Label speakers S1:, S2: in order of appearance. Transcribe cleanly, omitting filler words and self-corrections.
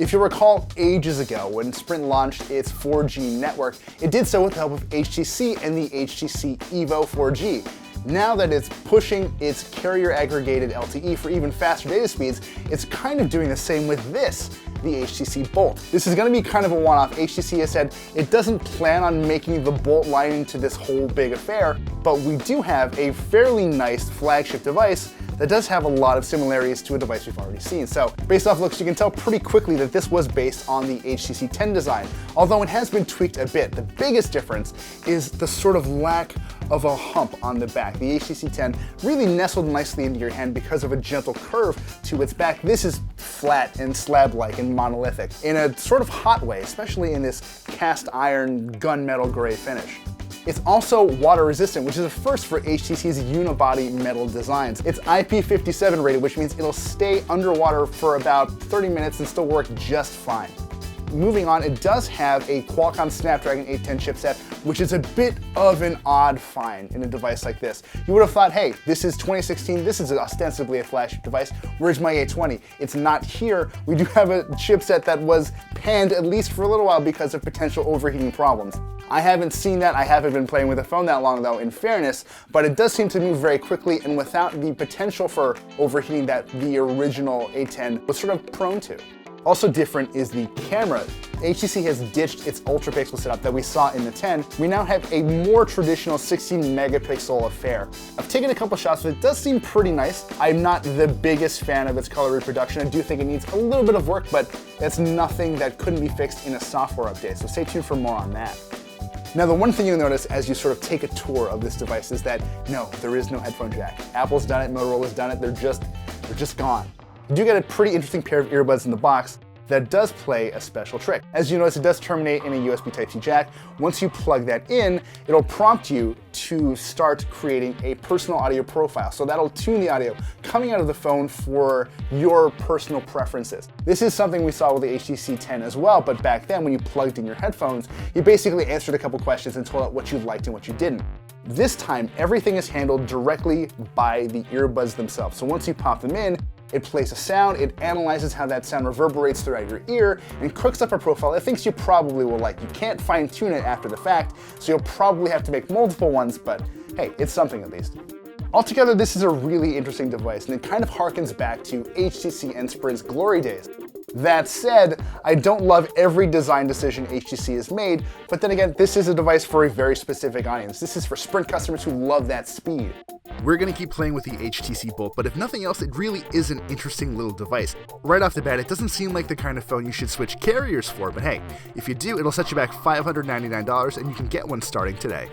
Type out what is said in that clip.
S1: If you recall ages ago when Sprint launched its 4G network, it did so with the help of HTC and the HTC Evo 4G. Now that it's pushing its carrier aggregated LTE for even faster data speeds, it's kind of doing the same with this, the HTC Bolt. This is going to be kind of a one-off. HTC has said it doesn't plan on making the Bolt line into this whole big affair, but we do have a fairly nice flagship device that does have a lot of similarities to a device we've already seen. So based off looks, you can tell pretty quickly that this was based on the HTC 10 design, although it has been tweaked a bit. The biggest difference is the sort of lack of a hump on the back. The HTC 10 really nestled nicely into your hand because of a gentle curve to its back. This is flat and slab-like and monolithic in a sort of hot way, especially in this cast iron gunmetal gray finish. It's also water resistant, which is a first for HTC's unibody metal designs. It's IP57 rated, which means it'll stay underwater for about 30 minutes and still work just fine. Moving on, it does have a Qualcomm Snapdragon 810 chipset, which is a bit of an odd find in a device like this. You would have thought, hey, this is 2016, this is ostensibly a flagship device, where's my 820? It's not here. We do have a chipset that was panned at least for a little while because of potential overheating problems. I haven't seen that. I haven't been playing with the phone that long though, in fairness, but it does seem to move very quickly and without the potential for overheating that the original 810 was sort of prone to. Also different is the camera. HTC has ditched its ultra pixel setup that we saw in the 10. We now have a more traditional 16 megapixel affair. I've taken a couple shots, but it does seem pretty nice. I'm not the biggest fan of its color reproduction. I do think it needs a little bit of work, but it's nothing that couldn't be fixed in a software update, so stay tuned for more on that. Now, the one thing you'll notice as you sort of take a tour of this device is that no, there is no headphone jack. Apple's done it, Motorola's done it, they're just gone. You do get a pretty interesting pair of earbuds in the box that does play a special trick. As you notice, it does terminate in a USB Type-C jack. Once you plug that in, it'll prompt you to start creating a personal audio profile. So that'll tune the audio coming out of the phone for your personal preferences. This is something we saw with the HTC 10 as well, but back then when you plugged in your headphones, you basically answered a couple questions and told it what you liked and what you didn't. This time, everything is handled directly by the earbuds themselves. So once you pop them in, it plays a sound, it analyzes how that sound reverberates throughout your ear, and cooks up a profile it thinks you probably will like. You can't fine tune it after the fact, so you'll probably have to make multiple ones, but hey, it's something at least. Altogether, this is a really interesting device, and it kind of harkens back to HTC and Sprint's glory days. That said, I don't love every design decision HTC has made, but then again, this is a device for a very specific audience. This is for Sprint customers who love that speed.
S2: We're going to keep playing with the HTC Bolt, but if nothing else, it really is an interesting little device. Right off the bat, it doesn't seem like the kind of phone you should switch carriers for, but hey, if you do, it'll set you back $599 and you can get one starting today.